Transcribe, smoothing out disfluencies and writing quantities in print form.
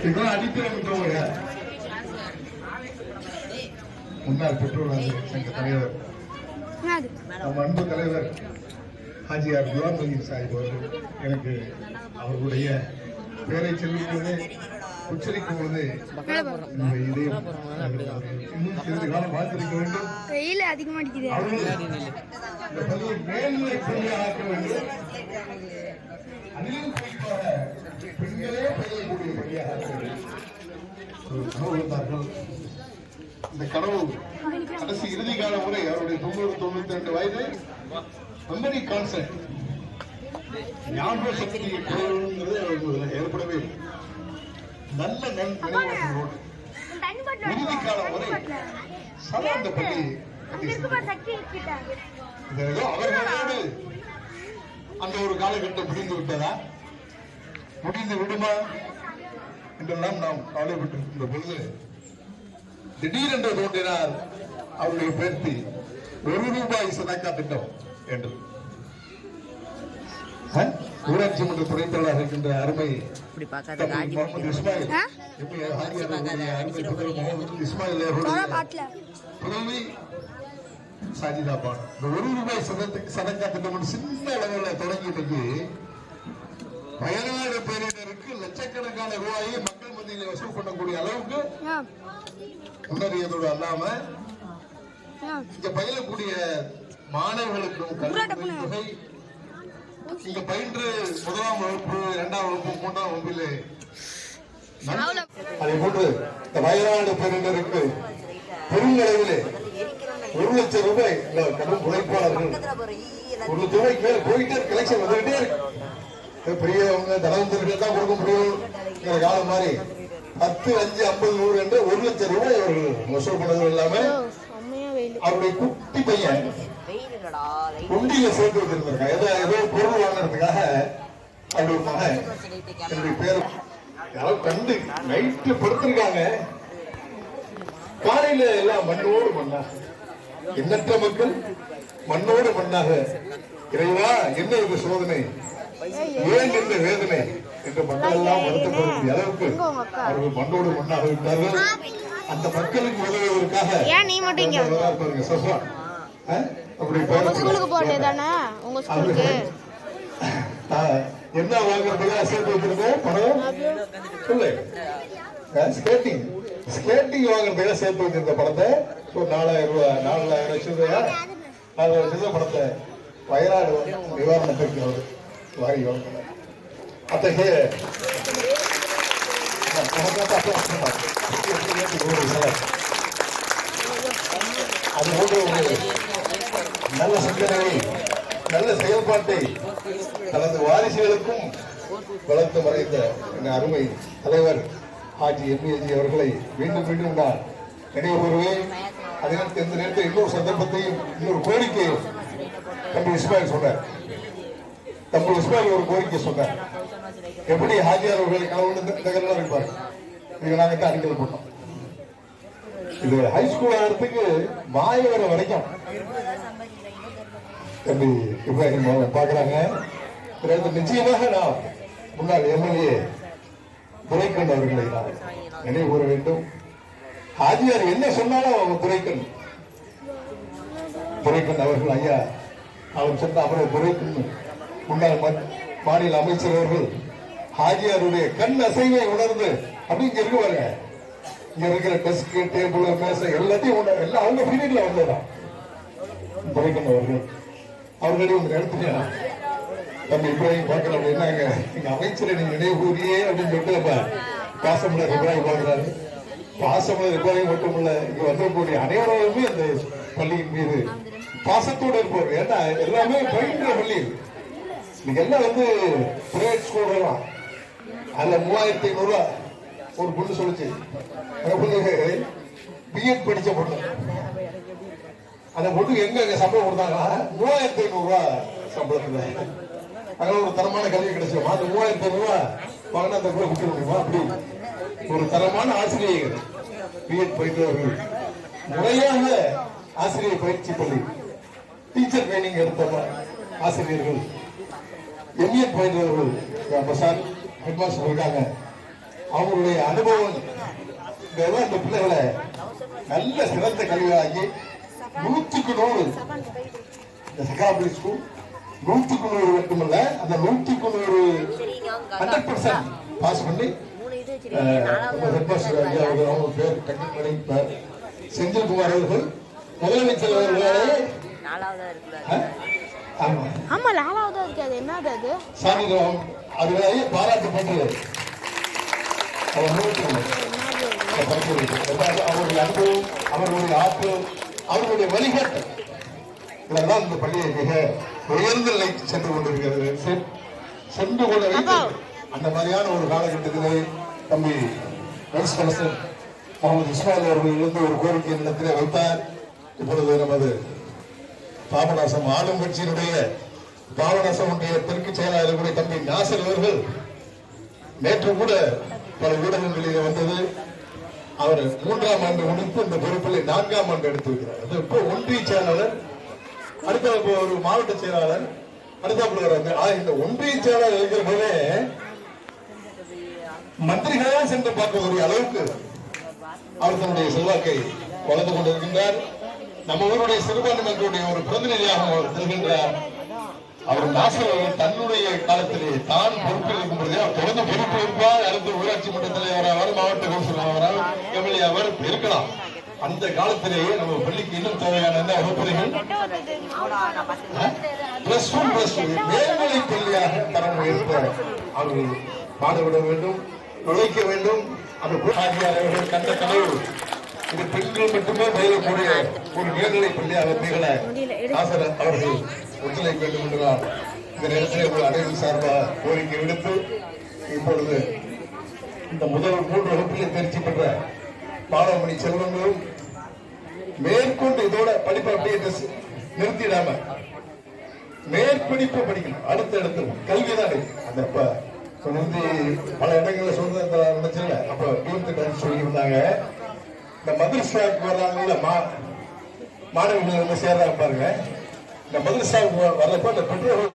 இதெல்லாம் அடிப்படை முன்னாள் பெற்றோர் சங்க தலைவர் நம்ம அன்பு தலைவர் ஹாஜியார் குலாம் நபி சாஹிப் அவர்கள் எனக்கு அவர்களுடைய பேரை சொல்லும் போது உச்சரிக்கும் பொழுது இதயம் இன்னும் சிறிது காலம் பார்த்திருக்க வேண்டும். இந்த பள்ளியை மேல்நிலை பள்ளியாக ஆக்க வேண்டும். அதிலும் குறிப்பாக பெண்களே பயிலக்கூடிய பள்ளியாக ஆக்க வேண்டும். இந்த கனவு கடைசி இறுதி காலம் வரை அவருடைய 90-92 வயது மெமரி கான்செப்ட் ஞாபக சக்தியை குறைவுங்கிறது அவர்களுக்கு ஏற்படவே நல்ல நினைவுகளோடு இறுதி காலம் வரை சதா அந்த பள்ளி அவர்களோடு அந்த ஒரு காலகட்டம் முடிந்து விட்டதா, முடிந்து விடுமா என்றெல்லாம் நாம் கவலைப்பட்டிருக்கின்ற பொழுது திடீரென்று தோன்றினார் அவருடைய பேர்த்தி ₹1 சதக்கா திட்டம் என்று. ஊராட்சி மன்ற துணைத் தலைவராக இருக்கின்ற அருமை முகமது இஸ்மாயில் புதவி சாஜிதா பான் ₹1 சதக்கா திட்டம் சின்ன அளவில் தொடங்கி இன்னைக்கு வயநாடு பேரிடருக்கு லட்சக்கணக்கான ரூபாயை மக்கள் மத்தியில் வசூல் பண்ணக்கூடிய அளவுக்கு முன்னறியதோடு அல்லாம இங்க பயிலக்கூடிய மாணவர்களுக்கும் கல்வி தொகை இங்க பயின்று 1ஆம் வகுப்பு 2ஆம் வகுப்பு 3ஆம் வகுப்பிலே அதே போன்று இந்த வயநாடு பேரிடருக்கு பெருங்களவிலே ₹1,00,000 கடும் உழைப்பாளர்கள் ₹1,00,000 மேல போயிட்டே கலெக்ஷன் வந்துகிட்டே இருக்கு. பெரியவங்க தனவந்தர்கள் தான் கொடுக்க முடியும் காலம் மாதிரி 10, 5, 50, 100 என்று ₹1,00,000 அவர்கள் வசூல் பண்ணதும் இல்லாம அவருடைய குட்டி பையன் உண்டியில சேர்த்து வச்சிருந்திருக்காங்க. ஏதோ பொருள் வாங்கறதுக்காக அவருடைய மகன் என்னுடைய பேர் யாரோ கண்டு நைட்ல படுத்திருக்காங்க. காலையில எல்லாம் மண்ணோடு மண்ணா எண்ணற்ற மக்கள் மண்ணோடு மண்ணாக இறைவா என்ன இது சோதனை, ஏன் இந்த வேதனை என்று மக்கள் எல்லாம் வருத்தப்படக்கூடிய அளவுக்கு அவர்கள் மண்ணோடு மண்ணாக விட்டார்கள். அந்த மக்களுக்கு உதவுவதற்காக என்ன வாங்குறதுக்காக சேர்த்து வச்சிருக்கோம் பணம் இல்லை, ஸ்கேட்டிங் வாங்குறதுக்காக சேர்த்து வச்சிருந்த பணத்தை ₹4,000 சில்லறையா 4,000 சில்லறை பணத்தை வயநாடு நிவாரணத்திற்கு வாரி அத்தகைய அது போன்ற ஒரு நல்ல சிந்தனையை நல்ல செயல்பாட்டை தனது வாரிசுகளுக்கும் வளர்த்து மறைந்த அருமை தலைவர் ஹாஜி எம்ஏஜி அவர்களை மீண்டும் மீண்டும் நான் நினைவு கூறுவேன். அதே நேரத்தில் இந்த நேரத்தில் இன்னொரு சந்தர்ப்பத்தையும் இன்னொரு கோரிக்கையும் தம்பி இஸ்மாயில் சொன்னார். ஒரு கோரிக்கை சொன்னார். எப்படி ஹாஜியார் அவர்களை கனவு இருப்பார், நாங்க தான் அடிக்கல் போட்டோம். இது ஹைஸ்கூல் ஆகிறதுக்கு மாயவரம் வரைக்கும் தம்பி இப்ராஹிம் பாக்குறாங்க. நிச்சயமாக நான் முன்னாள் எம்எல்ஏ துரைக்கண் அவர்களை நான் நினைவு கூற வேண்டும். ஹாஜியார் என்ன சொன்னாலும் அவங்க துரைக்கண் அவர்கள் ஐயா அவர் சொன்ன அவரை துரைக்கண் முன்னாள் மாநில அமைச்சர் அவர்கள் ஹாஜியாருடைய கண் அசைவை உணர்ந்து அப்படின்னு இருக்குவாங்க. இங்க இருக்கிற டெஸ்க் டேபிள் மேசை எல்லாத்தையும் எல்லாம் அவங்க பீரியட்ல வந்ததுதான். துரைக்கண் அவர்களே உங்க இடத்துல தம்பி இப்ராஹிம் பார்க்கல அப்படின்னா எங்க அமைச்சரை நீங்க நினைவு கூறியே அப்படின்னு சொல்லிட்டு பாசமலர் இப்ராஹிம் பார்க்கிறாரு. பாசமலர் இப்ராஹிம் மட்டுமல்ல இங்க வந்தக்கூடிய அனைவருமே அந்த பள்ளியின் மீது பாசத்தோடு இருப்பார். ஏன்னா எல்லாமே பயின்ற பள்ளி. நீங்க எல்லாம் பிரைவேட் ஸ்கூல் வரலாம். அதுல ₹3,500 ஒரு பொண்ணு சொல்லிச்சு. பிஎட் படிச்ச பொண்ணு. அந்த பொண்ணு எங்க சம்பளம் கொடுத்தாங்களா ₹3,500 சம்பளத்துல அங்க ஒரு தரமான கல்வி கிடைச்சோமா. அந்த ₹3,500 வாங்கினா அந்த கூட விட்டு முடியுமா? அப்படி ஒரு தரமான ஆசிரியர்கள் பிஎட் பயின்றவர்கள் முறையாக ஆசிரியர் பயிற்சி பள்ளி டீச்சர் ட்ரைனிங் எடுத்த ஆசிரியர்கள் எம்ஏ பயின்றவர்கள் ஹெட்மாஸ்டர் இருக்காங்க. அவங்களுடைய அனுபவம் இதெல்லாம் இந்த பிள்ளைகளை நல்ல சிறந்த கல்வியாகி 100க்கு 100 இந்த செகாபுரி ஸ்கூல் 100க்கு 100 மட்டுமல்ல அந்த 100க்கு 100% பாஸ் பண்ணி அவங்க பேர் டக்குனு செந்தில்குமார் அவர்கள் முதலமைச்சர் அவர்களே ஆமா லாலாவதா இருக்காது என்னது அது சாமிராம் அவர்களே பாராட்டப்பட்டு அவருடைய அனுபவம் அவர்களுடைய ஆற்றல் அவர்களுடைய வழிகாட்டு இதெல்லாம் இந்த பள்ளியை மிக உயர்ந்த நிலைக்கு சென்று கொண்டிருக்கிறது சென்று கொண்டு அந்த மாதிரியான ஒரு காலகட்டத்திலே தம்பி வைஸ் கமிஷனர் முகமது இஸ்மாயில் அவர்கள் இருந்து ஒரு கோரிக்கை இடத்திலே வைத்தார். இப்பொழுது நமது பாபநாசம் ஆளும் கட்சியினுடைய பாபநாசம் ஒன்றிய தெற்கு செயலாளர்களுடைய தம்பி நாசர் அவர்கள் நேற்று கூட பல ஊடகங்களில் வந்தது. அவர் 3ஆம் ஆண்டு முடித்து இந்த பொறுப்பில் 4ஆம் ஆண்டு எடுத்திருக்கிறார். அது இப்போ ஒன்றிய செயலாளர், அடுத்த ஒரு மாவட்ட செயலாளர், அடுத்த இந்த ஒன்றிய செயலாளர் இருக்கிற போதே மந்திரிகளா சென்று பார்க்கக்கூடிய அளவுக்கு அவர் தன்னுடைய செல்வாக்கை வளர்ந்து கொண்டிருக்கின்றார். நம்ம ஊருடைய சிறுபான்மை மக்களுடைய ஒரு பிரதிநிதியாக அவர் செல்கின்றார். அவர் நாசர் தன்னுடைய காலத்திலே தான் பொறுப்பில் இருக்கும் பொழுதே அவர் தொடர்ந்து பொறுப்பில் இருப்பார். அடுத்து ஊராட்சி மன்ற தலைவராக மாவட்ட கவுன்சிலராக எம்எல்ஏவர் இருக்கலாம். அந்த காலத்திலேயே நம்ம பள்ளிக்கு இன்னும் தேவையான வகுப்பறைகள் மேல்நிலை பள்ளியாக தரம் உயர்த்த அவர்கள் பாடுபட வேண்டும், நுழைக்க வேண்டும். அந்த ஆகியோர்கள் கண்ட கனவு இது பெண்கள் மட்டுமே பயிரக்கூடிய ஒரு மேல்நிலை பள்ளியாக திகழ நாசர் அவர்கள் ஒத்துழைக்க வேண்டும் என்றுதான் இந்த நேரத்தில் ஒரு அனைவரும் சார்பாக கோரிக்கை விடுத்து இப்பொழுது இந்த முதல் 3 வகுப்பில் தேர்ச்சி பெற்ற பாலமணி செல்வங்களும் மேற்கொண்டு இதோட படிப்பை அப்படியே நிறுத்திடாம மேற்படிப்பு படிக்கணும். அடுத்தடுத்து கல்விதான் அந்த நிறுத்தி பல இடங்கள்ல சொல்றது நினைச்சல அப்ப சொல்லியிருந்தாங்க. இந்த மதரசாவுக்கு வர்றாங்கல்ல மாணவர்கள் சேர்றாங்க பாருங்க. இந்த மதரசாவுக்கு வர்றப்ப இந்த பெற்றோர்கள்